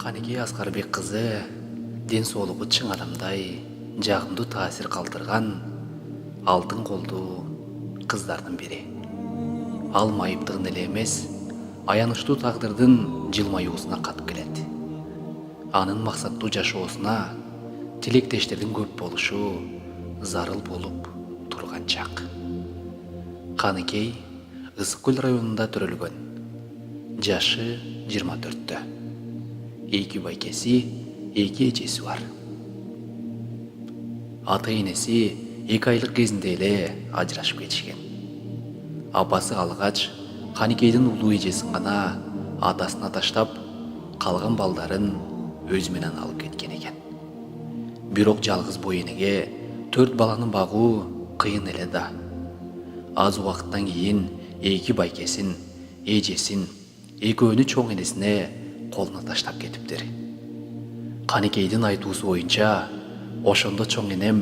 Каникей Аскарбек кызы ден соолугу чың адамдай жагымдуу таасир калтырган алтын колдуу кыздардын бири. Ал майыптыгын эле эмес, аянычтуу тагдырдын жылмаюусуна катып келет. Анын максаттуу жашоосуна тилектештердин көп болушу зарыл болуп турган чак. Каныкей Ысык көл районунда төрөлгөн. Жашы 24-тө. Эки байкеси, эки эжеси бар. Ата энеси 2 айлык кезинде эле ажырашып кетишкен. Апасы алгач, Каныкейдин улуу эжесин гана атасына таштап, калган балдарын өзү менен алып кеткен экен. Бирок жалгыз бой энеге 4 баланы багуу кыйын эле да. Аз убакыттан кийин эки байкесин, эжесин, экөөнү чоң энесине колуна таштап кетиптир. Каныкейдин айтуусу боюнча, ошондо чоң энем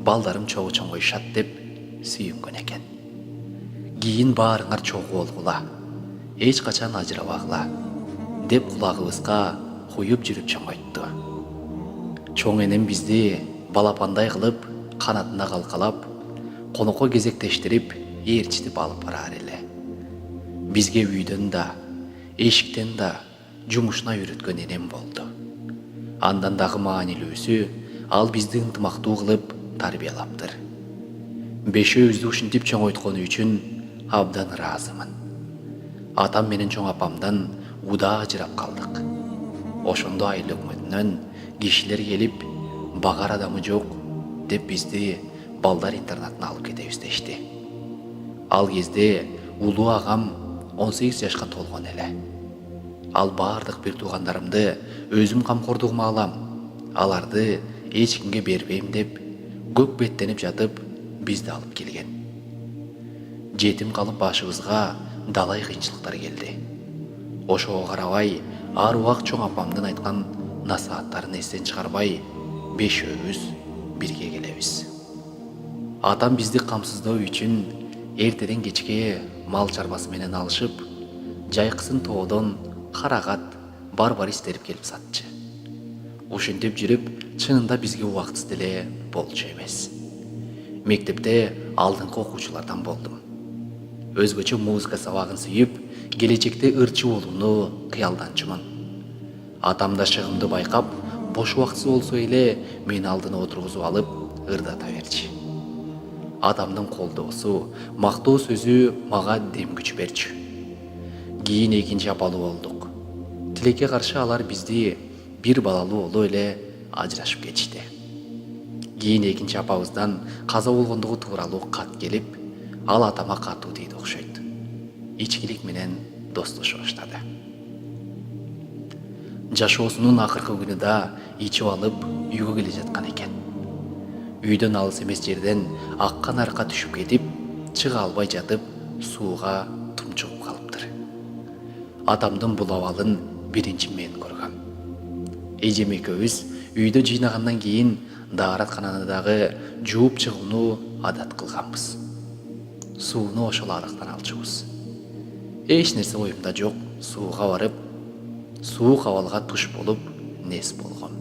балдарым чогуу чоңоюшат деп сүйүнгөн экен. Кийин баарыңар чогуу болгула, эч качан ажырабагыла деп кулагыбызга куюп жүрүп чоңойтту. Чоң энем бизди балапандай кылып, канатына калкалап, конокко кезектештирип, ээрчитип алып барар эле. Бизге үйдөн да, эшиктен да жумушуна үйрөткөн энем болду. Андан дагы маанилүүсү, ал бизди ынтымактуу кылып тарбиялаптыр. Бешөөбүздү ушинтип чоңойткону үчүн абдан ыраазымын. Атам менен чоң апамдан удаа ажырап калдык. Ошондо айыл өкмөтүнөн кишилер келип, багар адамы жок деп бизди балдар интернатына алып кетебиз дешти. Ал кезде улуу агам 18 жашка толгон эле. Ал бардык бир туугандарымды өзүм камкордугума алам, аларды эч кимге бербейм деп көк беттенип жатып бизди алып келген. Жетим калып башыбызга далай кыйынчылыктар келди. Ошого карабай, ар убак чоң апамдын айткан насааттарын эстен чыгарбай, бешөөбүз бирге келебиз. Атам бизди камсыздоо үчүн эртеден кечке мал чарбасы менен алышып, жайкысын тоодон карагат, барбар истерип келип сатчы. Ушинтип жүрүп, чынында бизге убактысыз деле болчу эмес. Мектепте алдыңкы окуучулардан болдум. Өзгөчө музыка сабагын сүйүп, келечекте ырчы болууну кыялданчумун. Атам да шыгымды байкап, бош убактысы болсо эле мени алдына отургузуп алып, ырдата берчи. Атамдын колдоосу, мактоо сөзү мага дем күч берчү. Кийин экинчи апалуу болдук. Тилекке каршы алар бизди бир балалуу болуп эле ажырашып кетишти. Кийин экинчи апабыздан каза болгондугу тууралуу кат келип, ал атама катуу тийди окшойт. Ичкилик менен достошо баштады. Жашоосунун акыркы күнү да ичип алып үйгө келе жаткан экен. Үйдөн алыс эмес жерден аккан арка түшүп кетип, чыга албай жатып, сууга тумчугуп калыптыр. Атамдын бул абалын биринчи мен көргөм. Эжем экөөбүз үйдө жыйнагандан кийин даараткананы дагы жууп чыгууну адат кылганбыз. Сууну ошол арыктан алчубуз. Эч нерсе оюмда жок, сууга барып, суук абалга туш болуп, нес болгом.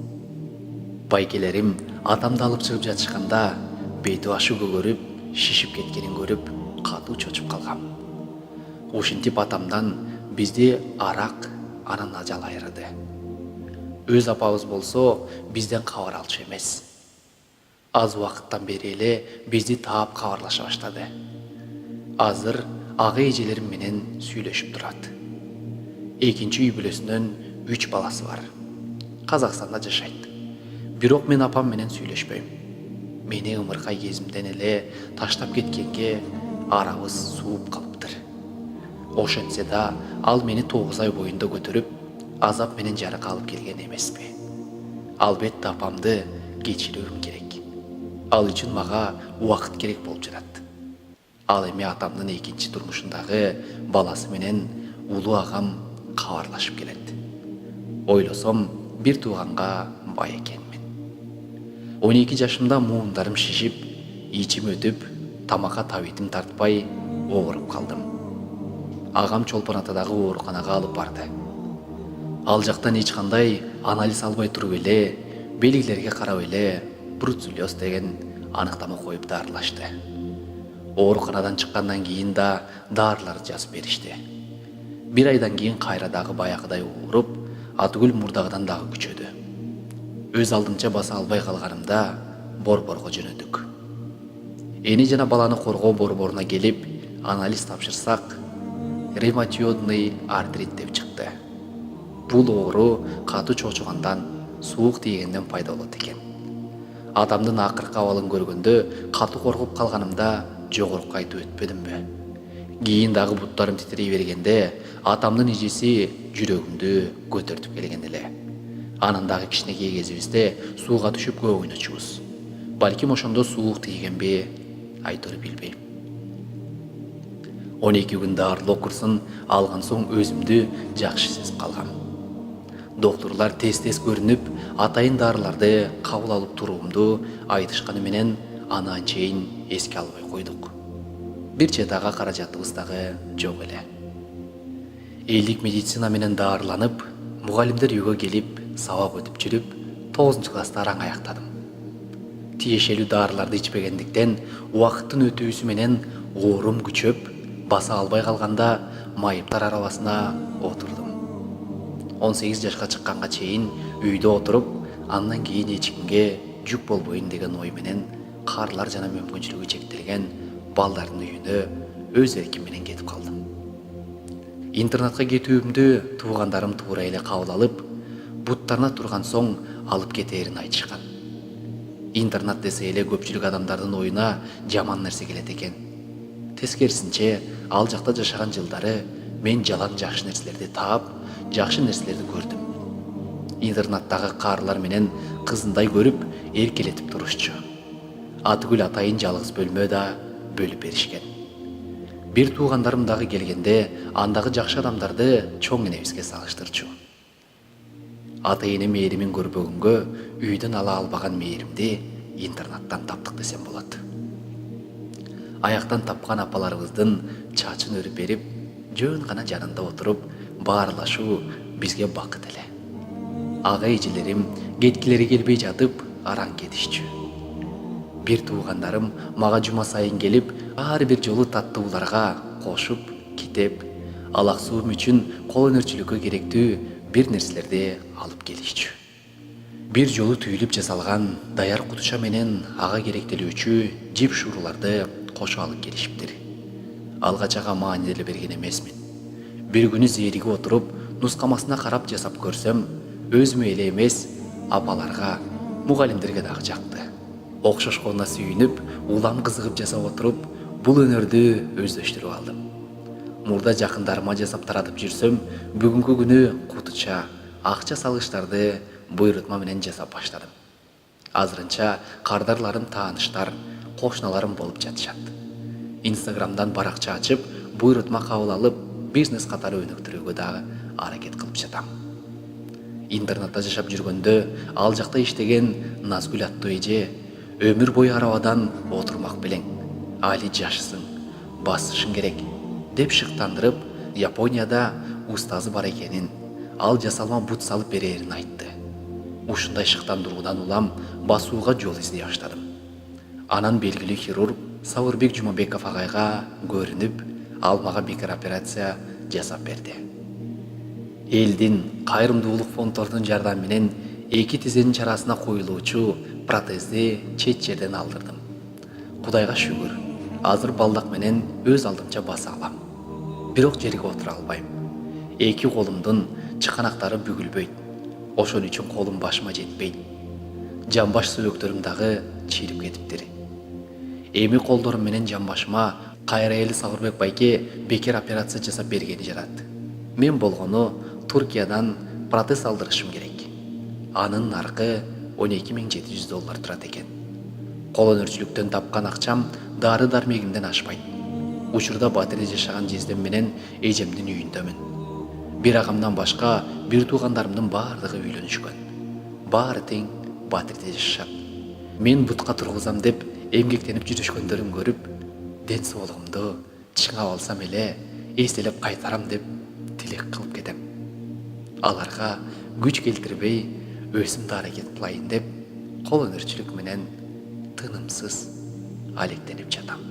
Байкелерим атамды алып чыгып жатышканда, бети башы көгөрүп, шишип кеткенин көрүп, катуу чочуп калгам. Ушинтип атамдан бизди арак, анан ажал айырды. Өз апабыз болсо бизден кабар алчу эмес. Аз убакыттан бери эле бизди таап кабарлаша баштады. Азыр ага эжелерим менен сүйлөшүп турат. Экинчи үй бүлөсүнөн 3 баласы бар. Казакстанда жашайт. Бирок мен апам менен сүйлөшпөйм. Мени ымыркай кезимден эле таштап кеткенге арабыз сууп калыптыр. Ошентсе да ал мени 9 ай боюнда көтөрүп, азап менен жарык алып келген эмеспи. Албетте апамды кечирүүм керек. Ал үчүн мага убакыт керек болуп жатат. Ал эми атамдын экинчи турмушундагы баласы менен улуу агам кабарлашып келет. Ойлосом, бир тууганга бай экенмин. 12 жашымда муундарым шишип, ичим өтүп, тамакка табитим тартпай ооруп калдым. Агам Чолпон атадагы ооруканага алып барды. Ал жактан эч кандай анализ албай туруп эле белгилерге карап эле бруцеллез деген аныктама коюп дарылашты. Ооруканадан чыккандан кийин да дарыларды жазып беришти. 1 айдан кийин кайра дагы баягыдай ооруп, атүгүл мурдагыдан дагы күчөдү. Өз алдымча баса албай калганымда борборго жөнөдүк. Эни жана баланы коргоо борборуна келип, анализ тапшырсак, ревматоидный артрит деп чыкты. Бул оору катуу чоочугандан, суук тийгенден пайда болот экен. Адамдын акыркы абалын көргөндө катуу коркуп калганымда жогорку айтып өтпөдүмбү? Кийин дагы буттарым титирей бергенде атамдын ижеси жүрөгүмдү көтөртүп келген эле. Анан дагы кичинекей кезибизде сууга түшүп көп ойночубуз. Балким ошондо суук тийгенби, айтууну билбейм. 12 күн дарылоо курсун алган соң өзүмдү жакшы сезип калгам. Доктурлар тез-тез көрүнүп, атайын дарыларды кабыл алып туруумду айтышканы менен аны анчейин эске албай койдук. Бир четага каражатыбыз дагы жок эле. Элдик медицина менен дарыланып, мугалимдер үйгө келип, сабак өтүп жүрүп, 9-класста араң аяктадым. Тиешелүү дарыларды ичпегендиктен убакыттын өтүүсү менен оорум күчөп, баса албай калганда майыптар арабасына отурдум. 18 жашка чыкканга чейин үйдө отуруп, андан кийин эч кимге жүк болбойн деген ой менен каарылар жана мүмкүнчүлүгү чектелген балдардын үйүнө өз эрким менен кетип калдым. Интернатка кетүүмдү туугандарым туура эле кабыл алып, буттарына турган соң алып кетээрин айтышкан. Интернат десе эле көпчүлүк адамдардын оюна жаман нерсе келет экен. Тескерисинче, ал жакта жашаган жылдары мен жалаң жакшы нерселерди таап, жакшы нерселерди көрдүм. Интернаттагы каарылар менен кызындай көрүп, эркелетип турушчу. Атүгүл атайын жалгыз бөлмө да бөлүп беришкен. Бир туугандарым дагы келгенде, андагы жакшы адамдарды чоң энебизге салыштырчу. Ата-эне мээримин көрбөгөнгө үйдөн ала албаган мээримди интернаттан таптык десем болот. Аяктан тапкан апаларыбыздын чачын өрүп берип, жөн гана жанында отуруп, баарлашуу бизге бакыт эле. Ага эжелерим кеткилери келбей жатып, араң кетишчү. Бир туугандарым мага жума сайын келип, ар бир жолу таттууларга кошуп, китеп, алаксуум үчүн кол өнөрчүлүккө керектүү бир нерселерди алып келишчү. Бир жолу түйүлүп жасалган даяр кутуча менен ага керектелүүчү жип шууруларды кошо алып келишиптир. Алгач ага маани деле берген эмесмин. Бир күнү зээриге отуруп, нускамасына карап жасап көрсөм, өзүмө эле эмес, апаларга, мугалимдерге дагы жакты. Окшошконуна сүйүнүп, улам кызыгып жасап отуруп, бул өнөрдү өздөштүрүп алдым. Мурда жакындарыма жасап таратып жүрсөм, бүгүнкү күнү кутуча, акча салгычтарды буйрутма менен жасап баштадым. Азырынча кардарларым тааныштар, кошуналарым болуп жатышат. Инстаграмдан баракча ачып, буйрутма кабыл алып, бизнес катары өнүктүрүүгө дагы аракет кылып жатам. Интернатта жашап жүргөндө, ал жакта иштеген Назгүл аттуу эже өмүр бою арабадан отурмак белең. Али жашсың, басышың керек деп шыктандырып, Японияда устазы бар экенин, ал жасалма бут салып берерин айтты. Ушундай шыктандыруудан улам басууга жол издей баштадым. Анан белгилүү хирург Сабырбек Жумабеков агайга көрүнүп, ал мага бекер операция жасап берди. Элдин кайрымдуулук фонддордун жардамы менен 2 тизенин чарасына коюлуучу протезди чет жерден алдырдым. Кудайга шүгүр, азыр балдак менен өз алдымча баса алам. Бирок жерге отура албайм. 2 колумдун чыканактары бүгүлбөйт. Ошон үчүн колум башыма жетпейт. Жамбаш сөөктөрүм дагы чирип кетиптир. Эми колдорум менен жамбашыма кайра эле Сабырбек байке бекер операция жасап бергени жарат. Мен болгону Туркиядан протез алдырышым керек. Анын наркы $12.700 турат экен. Кол өнөрчүлүктөн тапкан акчам дары дармегимден ашпайт. Учурда Батирде жашаган жездем менен эжемдин үйүндөмүн. Бир агамдан башка бир туугандарымдын баардыгы үйлөнүшкөн. Баары тең Батирде жашашат. Мен бутка тургузам деп эмгектенип жүрүшкөндөрүн көрүп, ден соолугумду чыңап алсам эле эстелеп кайтарам деп тилек кылып кетем. Аларга күч келтирбей өзім да аракет кылайын деп кол өнөрчүлүк менен тынымсыз алектенип жатам.